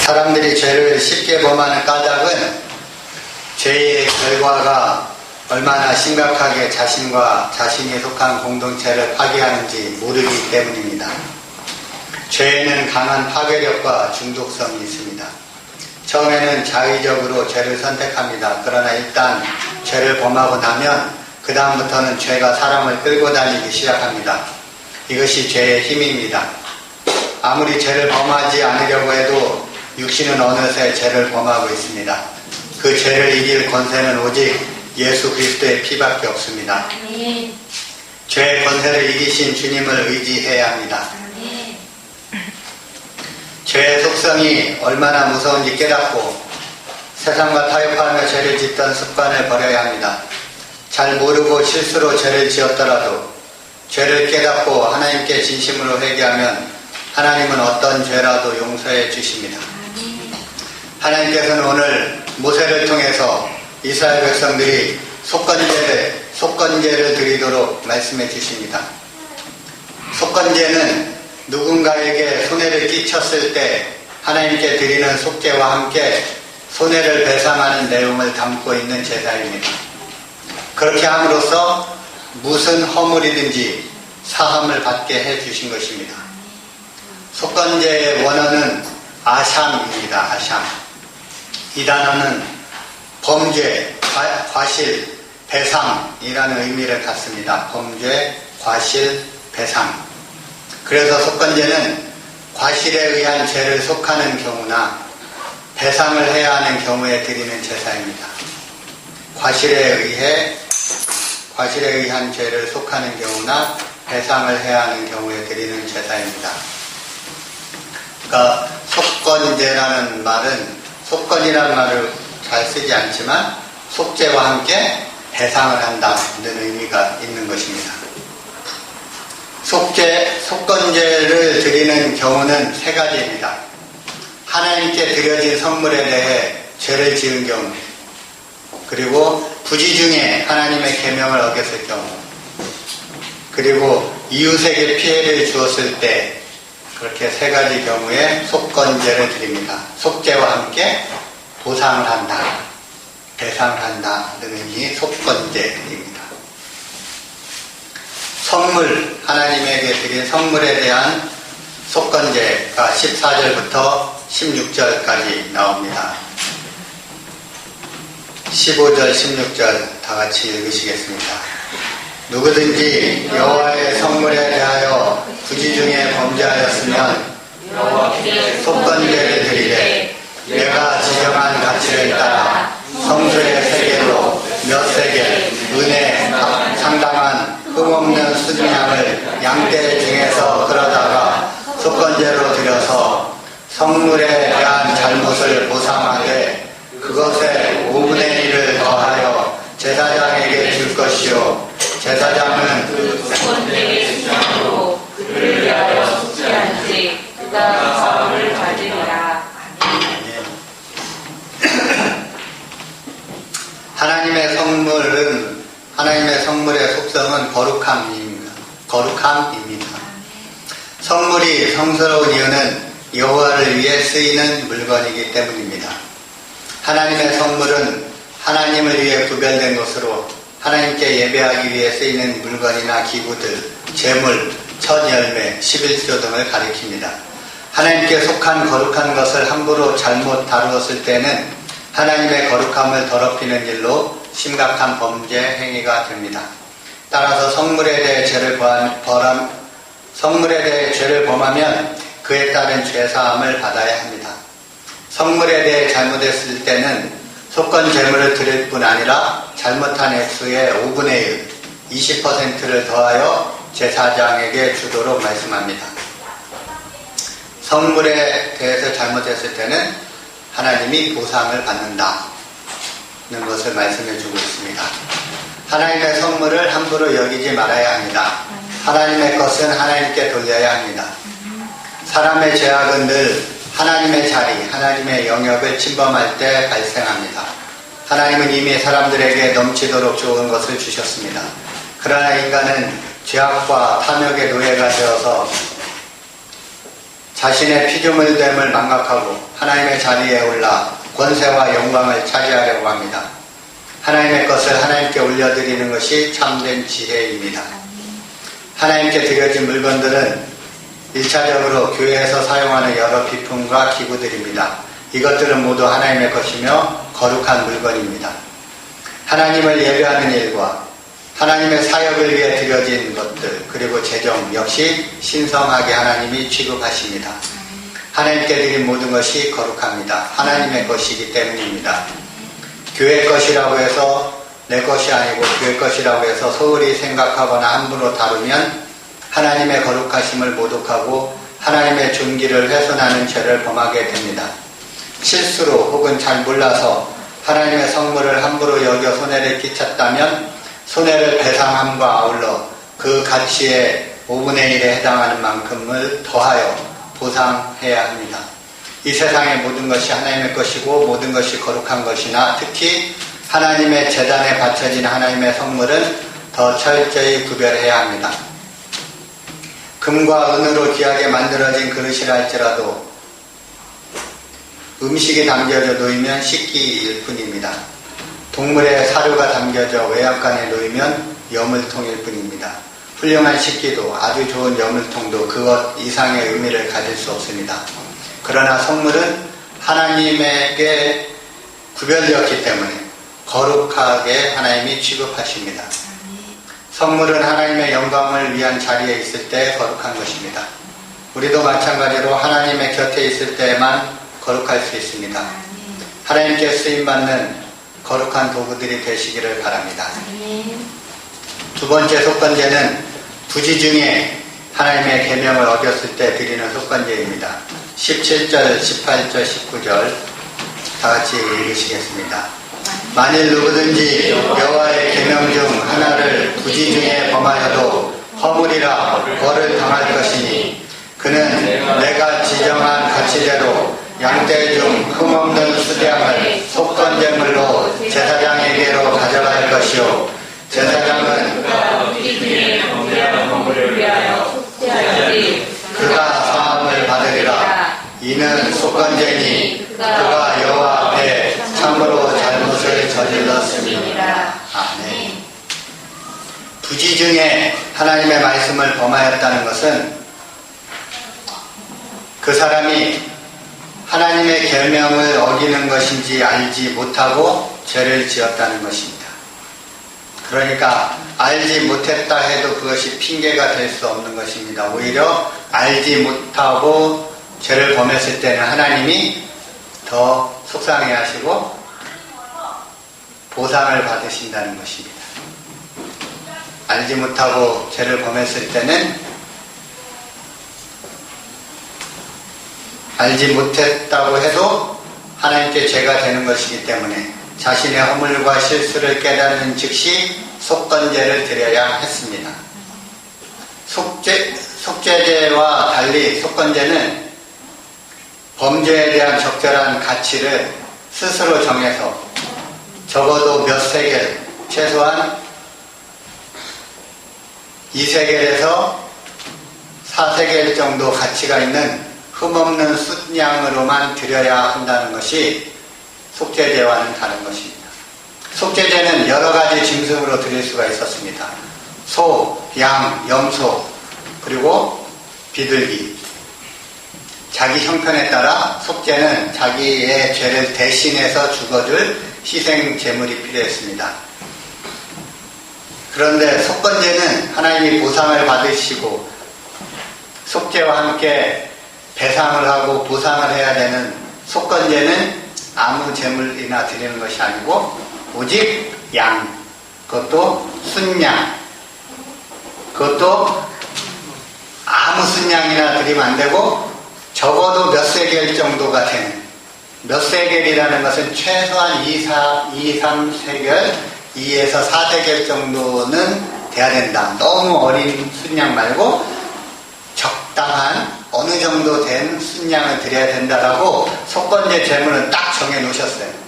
사람들이 죄를 쉽게 범하는 까닭은 죄의 결과가 얼마나 심각하게 자신과 자신이 속한 공동체를 파괴하는지 모르기 때문입니다. 죄에는 강한 파괴력과 중독성이 있습니다. 처음에는 자의적으로 죄를 선택합니다. 그러나 일단 죄를 범하고 나면 그 다음부터는 죄가 사람을 끌고 다니기 시작합니다. 이것이 죄의 힘입니다. 아무리 죄를 범하지 않으려고 해도 육신은 어느새 죄를 범하고 있습니다. 그 죄를 이길 권세는 오직 예수 그리스도의 피밖에 없습니다. 죄의 권세를 이기신 주님을 의지해야 합니다. 죄의 속성이 얼마나 무서운지 깨닫고 세상과 타협하며 죄를 짓던 습관을 버려야 합니다. 잘 모르고 실수로 죄를 지었더라도 죄를 깨닫고 하나님께 진심으로 회개하면 하나님은 어떤 죄라도 용서해 주십니다. 하나님께서는 오늘 모세를 통해서 이스라엘 백성들이 속건제를 드리도록 말씀해 주십니다. 속건제는 누군가에게 손해를 끼쳤을 때 하나님께 드리는 속죄와 함께 손해를 배상하는 내용을 담고 있는 제사입니다. 그렇게 함으로써 무슨 허물이든지 사함을 받게 해주신 것입니다. 속건제의 원어는 아샴입니다. 아샴. 이 단어는 범죄, 과실, 배상이라는 의미를 갖습니다. 범죄, 과실, 배상. 그래서 속건제는 과실에 의한 죄를 속하는 경우나 배상을 해야 하는 경우에 드리는 제사입니다. 과실에 의한 죄를 속하는 경우나 배상을 해야 하는 경우에 드리는 제사입니다. 그러니까 속건제라는 말은 속건이라는 말을 잘 쓰지 않지만 속죄와 함께 배상을 한다는 의미가 있는 것입니다. 속건제를 드리는 경우는 세 가지입니다. 하나님께 드려진 선물에 대해 죄를 지은 경우, 그리고 부지 중에 하나님의 계명을 어겼을 경우, 그리고 이웃에게 피해를 주었을 때, 그렇게 세 가지 경우에 속건제를 드립니다. 속죄와 함께 보상을 한다, 배상을 한다는 의미 속건제입니다. 선물, 하나님에게 드린 선물에 대한 속건제가 14절부터 16절까지 나옵니다. 15절, 16절 다 같이 읽으시겠습니다. 누구든지 여호와의 선물에 대하여 부지 중에 범죄하였으면 속건제를 드리되 내가 지정한 가치를 따라 성소의 세겔로 몇 세겔 은에 상당한 흠없는 순양을 양떼 중에서 끌어다가 속건제로 드려서 성물에 대한 잘못을 보상하되 그것에 5분의 1을 더하여 제사장에게 줄 것이요 제사장은 그 속건제의 수장으로 그를 위하여 속죄한지 그가 사함을 받으리라. 하나님의 선물의 속성은 거룩함입니다. 선물이 성스러운 이유는 여호와를 위해 쓰이는 물건이기 때문입니다. 하나님의 선물은 하나님을 위해 구별된 것으로 하나님께 예배하기 위해 쓰이는 물건이나 기구들, 재물, 첫 열매, 11조 등을 가리킵니다. 하나님께 속한 거룩한 것을 함부로 잘못 다루었을 때는 하나님의 거룩함을 더럽히는 일로 심각한 범죄 행위가 됩니다. 따라서 성물에 대해 죄를 범하면 그에 따른 죄사함을 받아야 합니다. 성물에 대해 잘못했을 때는 속건 제물을 드릴 뿐 아니라 잘못한 액수의 5분의 1, 20%를 더하여 제사장에게 주도록 말씀합니다. 성물에 대해서 잘못했을 때는 하나님이 보상을 받는다는 것을 말씀해 주고 있습니다. 하나님의 선물을 함부로 여기지 말아야 합니다. 하나님의 것은 하나님께 돌려야 합니다. 사람의 죄악은 늘 하나님의 자리, 하나님의 영역을 침범할 때 발생합니다. 하나님은 이미 사람들에게 넘치도록 좋은 것을 주셨습니다. 그러나 인간은 죄악과 탐욕의 노예가 되어서 자신의 피조물됨을 망각하고 하나님의 자리에 올라 권세와 영광을 차지하려고 합니다. 하나님의 것을 하나님께 올려드리는 것이 참된 지혜입니다. 하나님께 드려진 물건들은 1차적으로 교회에서 사용하는 여러 비품과 기구들입니다. 이것들은 모두 하나님의 것이며 거룩한 물건입니다. 하나님을 예배하는 일과 하나님의 사역을 위해 드려진 것들 그리고 재정 역시 신성하게 하나님이 취급하십니다. 하나님께 드린 모든 것이 거룩합니다. 하나님의 것이기 때문입니다. 교회 것이라고 해서 내 것이 아니고 교회 것이라고 해서 소홀히 생각하거나 함부로 다루면 하나님의 거룩하심을 모독하고 하나님의 존귀를 훼손하는 죄를 범하게 됩니다. 실수로 혹은 잘 몰라서 하나님의 성물을 함부로 여겨 손해를 끼쳤다면 손해를 배상함과 아울러 그 가치의 5분의 1에 해당하는 만큼을 더하여 보상해야 합니다. 이 세상의 모든 것이 하나님의 것이고 모든 것이 거룩한 것이나 특히 하나님의 제단에 바쳐진 하나님의 성물은 더 철저히 구별해야 합니다. 금과 은으로 귀하게 만들어진 그릇이라 할지라도 음식이 담겨져 놓이면 식기일 뿐입니다. 동물의 사료가 담겨져 외양간에 놓이면 여물통일 뿐입니다. 훌륭한 식기도 아주 좋은 여물통도 그것 이상의 의미를 가질 수 없습니다. 그러나 성물은 하나님에게 구별되었기 때문에 거룩하게 하나님이 취급하십니다. 성물은 하나님의 영광을 위한 자리에 있을 때 거룩한 것입니다. 우리도 마찬가지로 하나님의 곁에 있을 때에만 거룩할 수 있습니다. 하나님께 쓰임받는 거룩한 도구들이 되시기를 바랍니다. 두 번째 속건제는 부지 중에 하나님의 계명을 어겼을 때 드리는 속건제입니다. 17절, 18절, 19절 다 같이 읽으시겠습니다. 만일 누구든지 여호와의 계명 중 하나를 부지 중에 범하여도 허물이라 벌을 당할 것이니 그는 내가 지정한 가치대로 양떼 중 흠없는 수량을 속건제물로 제사장에게로 가져갈 것이요 제사장은 그가 사함을 받으리라. 이는 속건제니 그가 여호와 앞에 참으로 잘못을 저질렀음이니라. 아멘. 부지 중에 하나님의 말씀을 범하였다는 것은 그 사람이 하나님의 계명을 어기는 것인지 알지 못하고 죄를 지었다는 것입니다. 그러니까 알지 못했다 해도 그것이 핑계가 될 수 없는 것입니다. 오히려 알지 못하고 죄를 범했을 때는 하나님이 더 속상해하시고 보상을 받으신다는 것입니다. 알지 못하고 죄를 범했을 때는 알지 못했다고 해도 하나님께 죄가 되는 것이기 때문에 자신의 허물과 실수를 깨닫는 즉시 속건제를 드려야 했습니다. 속죄제와 달리 속건제는 범죄에 대한 적절한 가치를 스스로 정해서 적어도 몇 세겔, 최소한 2세겔에서 4세겔 정도 가치가 있는 흠없는 숫양으로만 드려야 한다는 것이 속죄제와는 다른 것입니다. 속죄제는 여러 가지 짐승으로 드릴 수가 있었습니다. 소, 양, 염소, 그리고 비둘기. 자기 형편에 따라 속죄는 자기의 죄를 대신해서 죽어줄 희생 제물이 필요했습니다. 그런데 속건제는 하나님이 보상을 받으시고 속죄와 함께 배상을 하고 보상을 해야 되는 속건제는 아무 제물이나 드리는 것이 아니고 오직 양, 그것도 순양, 그것도 아무 순양이나 드리면 안 되고 적어도 몇 세겔 정도가 되는, 몇 세겔이라는 것은 최소한 2, 3세겔, 2에서 4세겔 정도는 돼야 된다. 너무 어린 순양 말고 적당한 어느 정도 된 순양을 드려야 된다라고 속건제 제물은 딱 정해 놓으셨어요.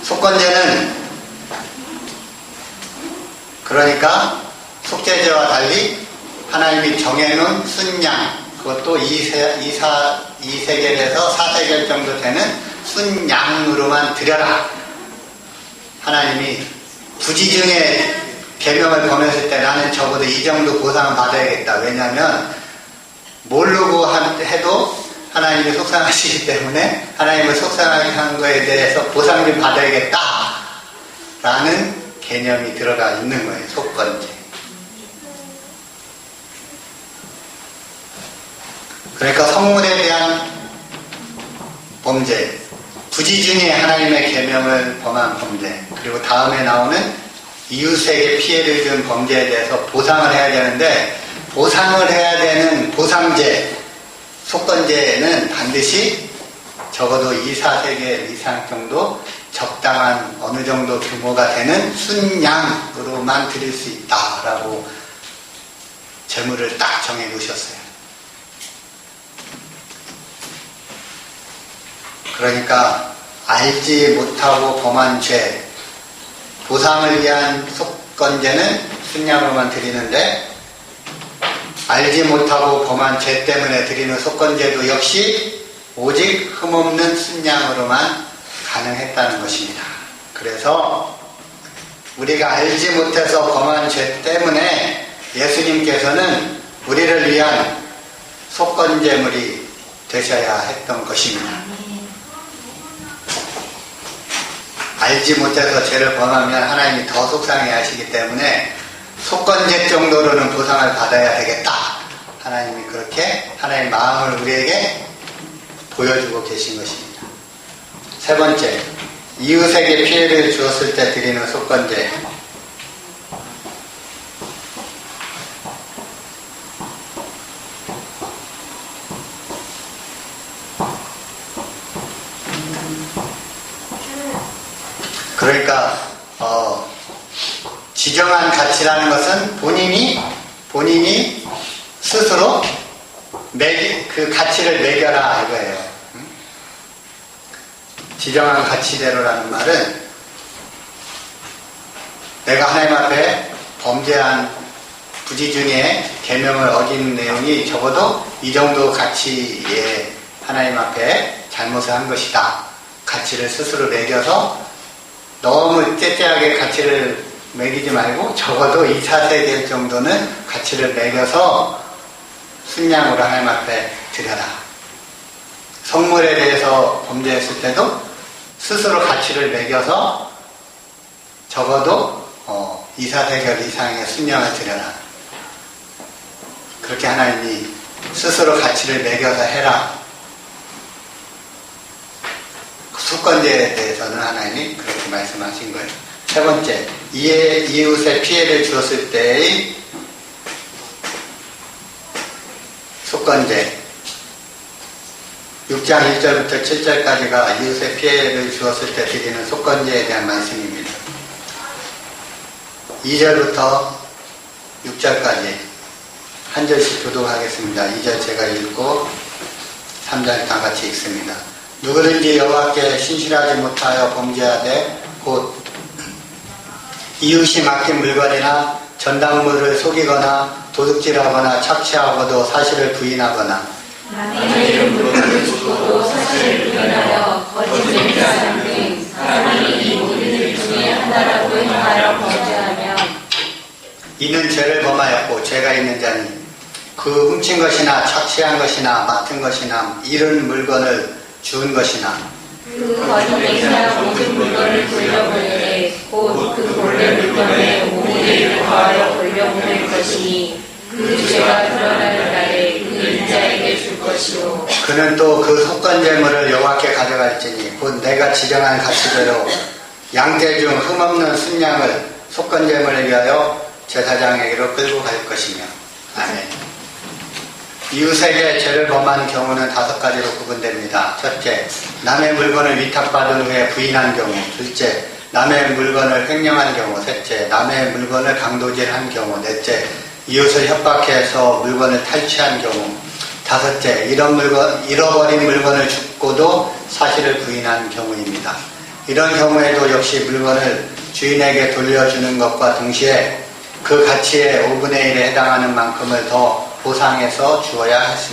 속건제는 그러니까 속죄제와 달리 하나님이 정해놓은 순양, 그것도 2세겔에서 4세겔 정도 되는 순양으로만 드려라. 하나님이 부지중에 계명을 범했을 때 나는 적어도 이 정도 보상을 받아야겠다. 왜냐하면 모르고 해도 하나님이 속상하시기 때문에 하나님을 속상하게 한 거에 대해서 보상 좀 받아야겠다 라는 개념이 들어가 있는 거예요. 속건제. 그러니까 성물에 대한 범죄, 부지중에 하나님의 계명을 범한 범죄, 그리고 다음에 나오는 이웃에게 피해를 준 범죄에 대해서 보상을 해야 되는데, 보상을 해야 되는 보상제, 속건제는 반드시 적어도 2,4세겔 이상 정도 적당한 어느 정도 규모가 되는 순양으로만 드릴 수 있다라고 재물을 딱 정해 놓으셨어요. 그러니까 알지 못하고 범한 죄, 보상을 위한 속건제는 순양으로만 드리는데, 알지 못하고 범한 죄 때문에 드리는 속건제도 역시 오직 흠없는 순양으로만 가능했다는 것입니다. 그래서 우리가 알지 못해서 범한 죄 때문에 예수님께서는 우리를 위한 속건제물이 되셔야 했던 것입니다. 알지 못해서 죄를 범하면 하나님이 더 속상해 하시기 때문에 속건제 정도로는 보상을 받아야 되겠다. 하나님이 그렇게 하나님의 마음을 우리에게 보여주고 계신 것입니다. 세 번째, 이웃에게 피해를 주었을 때 드리는 속건제. 그러니까 지정한 가치라는 것은 본인이 스스로 그 가치를 매겨라 이거예요. 지정한 가치대로라는 말은 내가 하나님 앞에 범죄한 부지 중에 계명을 어긴 내용이 적어도 이 정도 가치에 하나님 앞에 잘못을 한 것이다. 가치를 스스로 매겨서 너무 째째하게 가치를 매기지 말고 적어도 2,4세겔 정도는 가치를 매겨서 순양으로 하나님 앞에 드려라. 성물에 대해서 범죄했을 때도 스스로 가치를 매겨서 적어도 2,4세겔 이상의 순양을 드려라. 그렇게 하나님이 스스로 가치를 매겨서 해라. 속건제에 대해서는 하나님이 그렇게 말씀하신 거예요. 세 번째, 이웃에 피해를 주었을 때의 속건제. 6장 1절부터 7절까지가 이웃에 피해를 주었을 때 드리는 속건제에 대한 말씀입니다. 2절부터 6절까지 한 절씩 교독하겠습니다. 2절 제가 읽고 3절 다 같이 읽습니다. 누구든지 여호와께 신실하지 못하여 범죄하되 곧 이웃이 맡긴 물건이나 전당물을 속이거나 도둑질하거나 착취하고도 사실을 부인하거나 남의 이름을 죽고도 사실을 부인하여 거짓 맹세하는 등 사람이 이 모든 일 중에 하나라도 행하여 범죄하며 이는 죄를 범하였고 죄가 있는 자니 그 훔친 것이나 착취한 것이나 맡은 것이나 잃은 물건을 주운 것이나 그 거짓 맹세한 모든 물건을 돌려보내되 곧 그 본래 물건에 5분의 1을 더하여 돌려보낼 것이니 그 죄가 드러나는 날에 그 인자에게 줄 것이요 그는 또 그 속건제물을 여호와께 가져갈지니 곧 내가 지정한 가치대로 양떼 중 흠없는 순양을 속건제물을 위하여 제사장에게로 끌고 갈 것이며. 아멘. 이웃에게 죄를 범한 경우는 5가지로 구분됩니다. 첫째, 남의 물건을 위탁받은 후에 부인한 경우. 둘째, 남의 물건을 횡령한 경우. 셋째, 남의 물건을 강도질한 경우. 넷째, 이웃을 협박해서 물건을 탈취한 경우. 다섯째, 잃어버린 물건을 줍고도 사실을 부인한 경우입니다. 이런 경우에도 역시 물건을 주인에게 돌려주는 것과 동시에 그 가치의 5분의 1에 해당하는 만큼을 더 보상해서 주어야 했습니다.